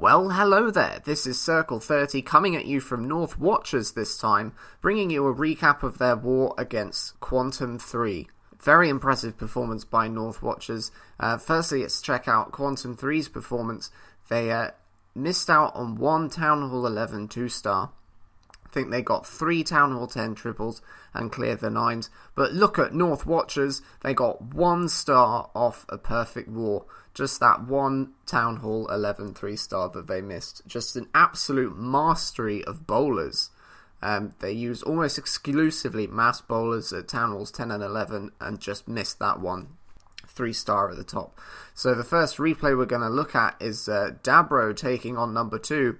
Well, hello there, this is Circle 30 coming at you from North Watchers this time, bringing you a recap of their war against Quantum 3. Very impressive performance by North Watchers. Firstly, let's check out Quantum 3's performance. They missed out on one Town Hall 11 2-star. I think they got 3 Town Hall 10 triples and cleared the 9s. But look at North Watchers, they got 1 star off a perfect war. Just that one Town Hall 11 3-star that they missed. Just an absolute mastery of bowlers. They used almost exclusively mass bowlers at Town Halls 10 and 11 and just missed that one 3-star at the top. So the first replay we're going to look at is Dubrow taking on number 2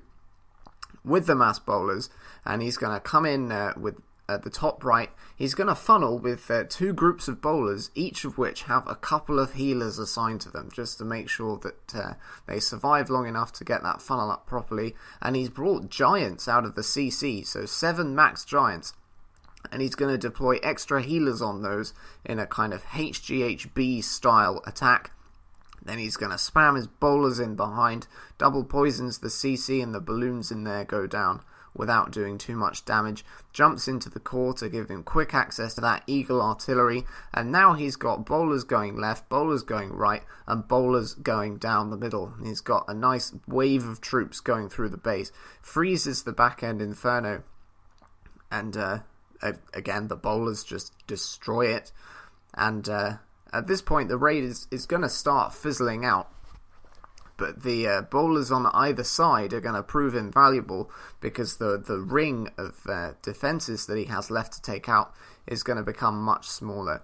with the mass bowlers, and he's going to come in with at the top right. He's going to funnel with 2 groups of bowlers, each of which have a couple of healers assigned to them, just to make sure that they survive long enough to get that funnel up properly. And he's brought giants out of the CC, so 7 max giants, and he's going to deploy extra healers on those in a kind of HGHB style attack. Then he's going to spam his bowlers in behind, double poisons the CC, and the balloons in there go down without doing too much damage. Jumps into the core to give him quick access to that eagle artillery, and now he's got bowlers going left, bowlers going right, and bowlers going down the middle. He's got a nice wave of troops going through the base, freezes the back end inferno, and again the bowlers just destroy it. And at this point the raid is going to start fizzling out. But the bowlers on either side are going to prove invaluable, because the ring of defences that he has left to take out is going to become much smaller.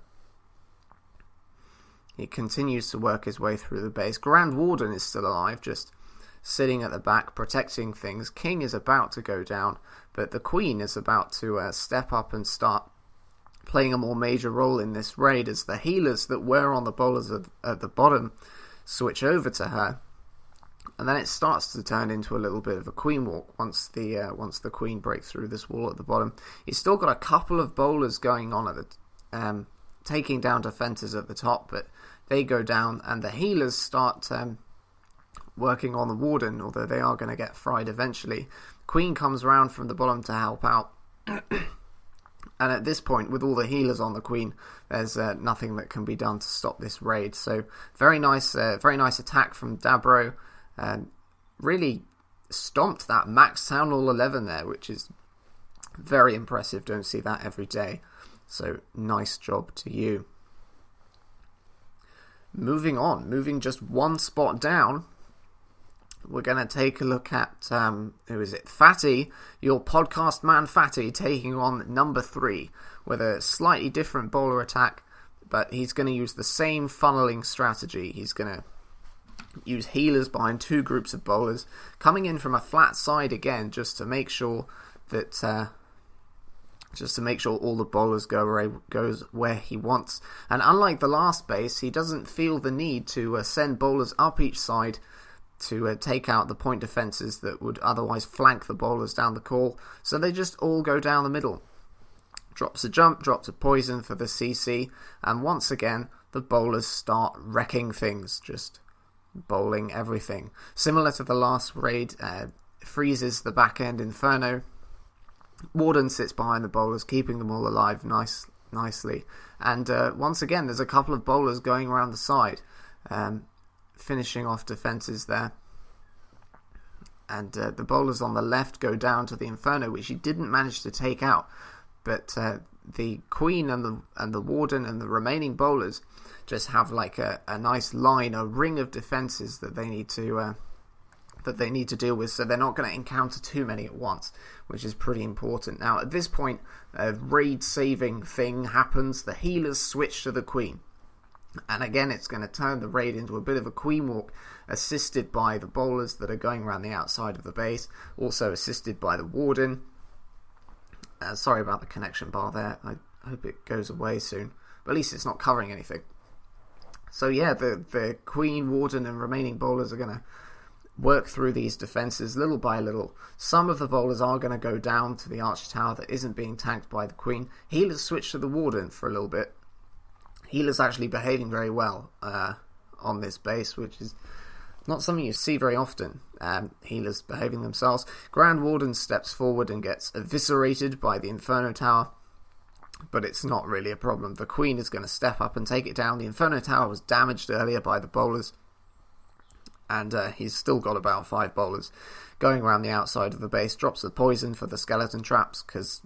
He continues to work his way through the base. Grand Warden is still alive, just sitting at the back, protecting things. King is about to go down, but the Queen is about to step up and start playing a more major role in this raid, as the healers that were on the bowlers at the bottom switch over to her. And then it starts to turn into a little bit of a queen walk once the queen breaks through this wall at the bottom. He's still got a couple of bowlers going on at the taking down defences at the top, but they go down, and the healers start working on the warden, although they are going to get fried eventually. Queen comes round from the bottom to help out. And at this point, with all the healers on the Queen, there's nothing that can be done to stop this raid. So very nice attack from Dubrow. Really stomped that max Town Hall 11 there, which is very impressive. Don't see that every day. So nice job to you. Moving just one spot down, we're going to take a look at, who is it? Fatty, your podcast man Fatty, taking on number 3 with a slightly different bowler attack, but he's going to use the same funneling strategy. He's going to use healers behind 2 groups of bowlers, coming in from a flat side again, just to make sure that all the bowlers goes where he wants. And unlike the last base, he doesn't feel the need to send bowlers up each side to take out the point defences that would otherwise flank the bowlers down the call. So they just all go down the middle. Drops a jump, drops a poison for the CC, and once again the bowlers start wrecking things, just bowling everything. Similar to the last raid, freezes the back end inferno. Warden sits behind the bowlers, keeping them all alive nicely. And once again, there's a couple of bowlers going around the side, finishing off defences there. And the bowlers on the left go down to the inferno, which he didn't manage to take out. But the Queen and the Warden and the remaining bowlers just have like a nice line, a ring of defences that they need to deal with, so they're not going to encounter too many at once, which is pretty important. Now at this point, a raid saving thing happens. The healers switch to the Queen, and again it's going to turn the raid into a bit of a queen walk, assisted by the bowlers that are going around the outside of the base, also assisted by the Warden. Sorry about the connection bar there, I hope it goes away soon, but at least it's not covering anything. So yeah, the Queen, Warden and remaining bowlers are going to work through these defences little by little. Some of the bowlers are going to go down to the archer tower that isn't being tanked by the Queen. Healers switch to the Warden for a little bit. Healers actually behaving very well on this base, which is not something you see very often. healers behaving themselves. Grand Warden steps forward and gets eviscerated by the Inferno Tower, but it's not really a problem. The Queen is going to step up and take it down. The Inferno Tower was damaged earlier by the bowlers, and he's still got about 5 bowlers going around the outside of the base. Drops the poison for the skeleton traps, because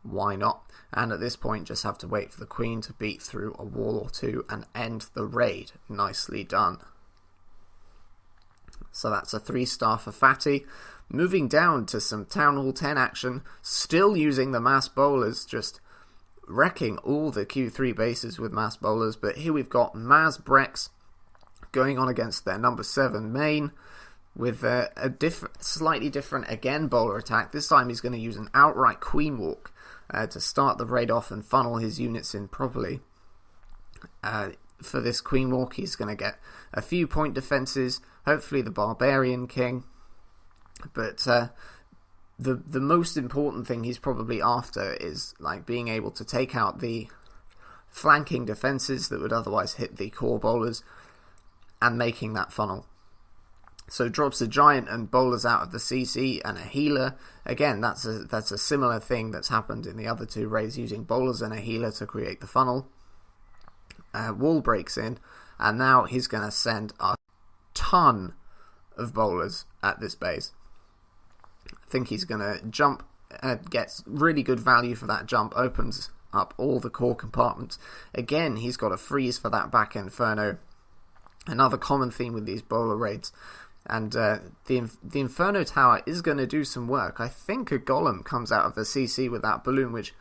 why not? And at this point just have to wait for the Queen to beat through a wall or two and end the raid. Nicely done. So that's a 3-star for Fatty. Moving down to some Town Hall 10 action, still using the mass bowlers, just wrecking all the Q3 bases with mass bowlers. But here we've got Maz Brex going on against their number 7 main with a slightly different, again, bowler attack. This time he's going to use an outright Queen Walk to start the raid off and funnel his units in properly. For this Queen Walk, he's going to get a few point defenses, hopefully the Barbarian King, but the most important thing he's probably after is like being able to take out the flanking defenses that would otherwise hit the core bowlers and making that funnel. So drops a giant and bowlers out of the CC and a healer. Again, that's a similar thing that's happened in the other 2 raids, using bowlers and a healer to create the funnel. Wall breaks in, and now he's going to send a ton of bowlers at this base. I think he's going to jump, gets really good value for that jump, opens up all the core compartments. Again, he's got a freeze for that back inferno. Another common theme with these bowler raids. And the Inferno Tower is going to do some work. I think a golem comes out of the CC with that balloon, which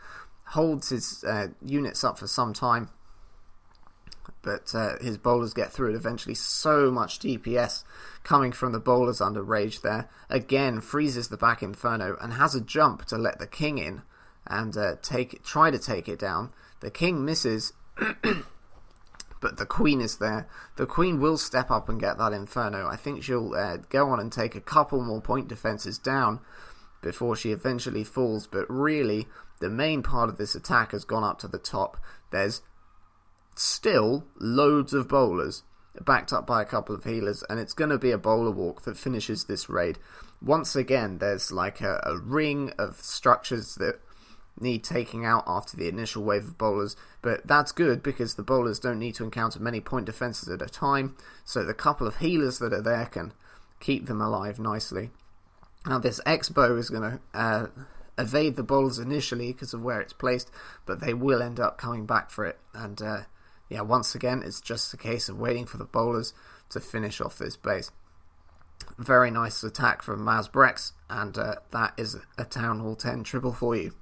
holds his units up for some time. But his bowlers get through it eventually. So much DPS coming from the bowlers under rage there. Again, freezes the back Inferno and has a jump to let the king in and try to take it down. The king misses. But the Queen is there. The Queen will step up and get that Inferno. I think she'll go on and take a couple more point defenses down before she eventually falls. But really, the main part of this attack has gone up to the top. There's still loads of bowlers, backed up by a couple of healers, and it's going to be a bowler walk that finishes this raid. Once again, there's like a ring of structures that need taking out after the initial wave of bowlers, but that's good because the bowlers don't need to encounter many point defenses at a time, so the couple of healers that are there can keep them alive nicely. Now this X-bow is going to evade the bowlers initially because of where it's placed, but they will end up coming back for it, and yeah, once again it's just a case of waiting for the bowlers to finish off this base. Very nice attack from Maz Brex, and that is a Town Hall 10 triple for you.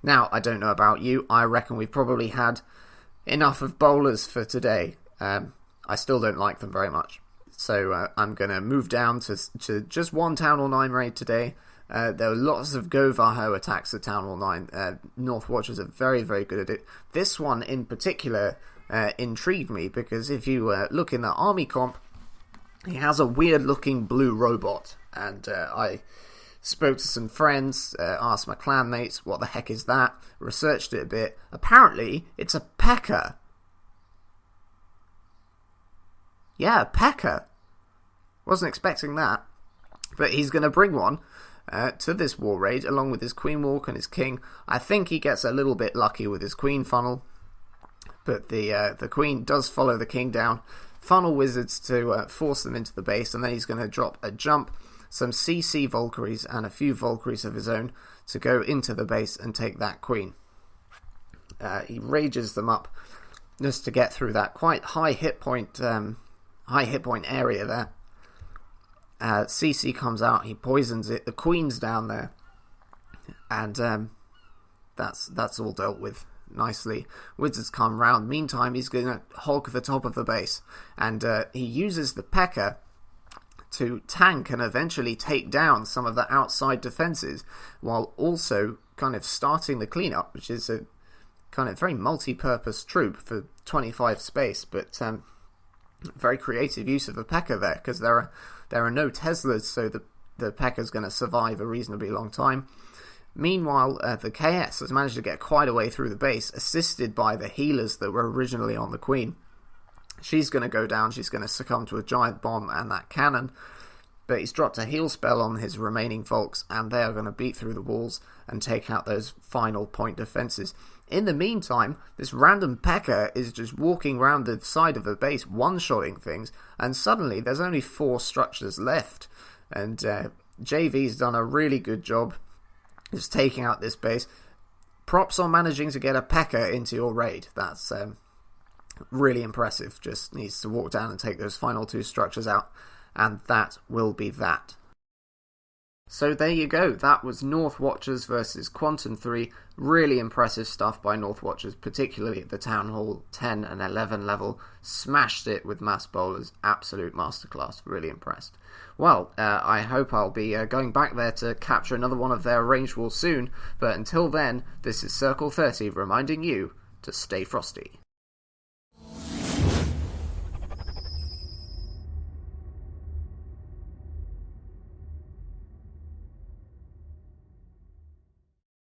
Now, I don't know about you, I reckon we've probably had enough of bowlers for today. I still don't like them very much. So I'm going to move down to just one Town Hall 9 raid today. There were lots of Go Vaho attacks at Town Hall 9. North Watchers are very, very good at it. This one in particular intrigued me because if you look in the army comp, he has a weird looking blue robot. And I spoke to some friends, asked my clanmates, what the heck is that? Researched it a bit. Apparently, it's a P.E.K.K.A. Yeah, P.E.K.K.A. Wasn't expecting that. But he's going to bring one to this war raid, along with his Queen Walk and his King. I think he gets a little bit lucky with his Queen funnel. But the Queen does follow the King down. Funnel wizards to force them into the base, and then he's going to drop a jump, some CC Valkyries and a few Valkyries of his own to go into the base and take that Queen. He rages them up just to get through that quite high hit point area there. CC comes out, he poisons it, the Queen's down there, and that's all dealt with nicely. Wizards come round. Meantime, he's going to hog the top of the base, and he uses the P.E.K.K.A. to tank and eventually take down some of the outside defenses, while also kind of starting the cleanup, which is a kind of very multi-purpose troop for 25 space, but very creative use of a P.E.K.K.A. there, because there are no Teslas, so the P.E.K.K.A. is going to survive a reasonably long time. Meanwhile, the KS has managed to get quite a way through the base, assisted by the healers that were originally on the Queen. She's going to go down. She's going to succumb to a giant bomb and that cannon. But he's dropped a heal spell on his remaining Volks, and they are going to beat through the walls and take out those final point defences. In the meantime, this random P.E.K.K.A. is just walking around the side of the base, one-shotting things, and suddenly there's only 4 structures left. And JV's done a really good job just taking out this base. Props on managing to get a P.E.K.K.A. into your raid. That's really impressive. Just needs to walk down and take those final 2 structures out. And that will be that. So there you go, that was North Watchers versus Quantum 3. Really impressive stuff by North Watchers, particularly at the Town Hall 10 and 11 level. Smashed it with mass bowlers, absolute masterclass, really impressed. Well, I hope I'll be going back there to capture another one of their range walls soon, but until then, this is Circle 30 reminding you to stay frosty.